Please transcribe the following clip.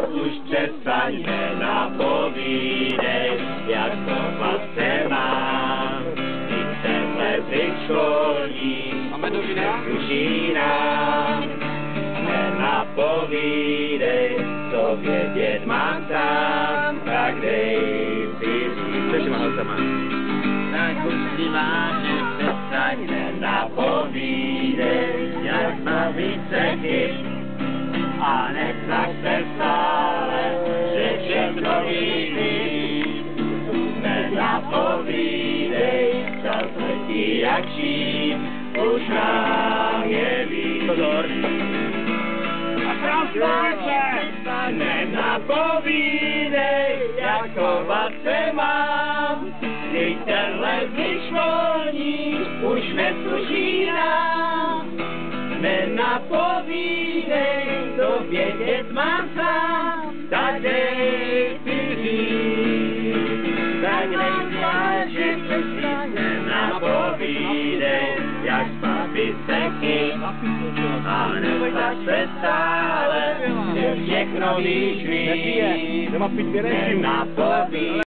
už přestaň nenapovídej, jak to vlastně mám. Ty tenhle zvyk školní, už jinám. Nenapovídej, co vědět mám sám, tak dej si říct. Tak už si vážně přestaň nenapovídej, jak má více chyb. A nestrach se stále, že všechno víš. Nenapovídej, čas letí jak šíp, už nám je víc. A transformace! Nenapovídej, jak chovat se mám. Vždyť tenhle zvyk školní už nesluší nám. Nenapovídej, to vědět mám sám, tak dej si říct, tak dej si říct, nenapovídej, jak spápit se chyb, a nestraš se stále, že všechno víš víc, nenapovídej.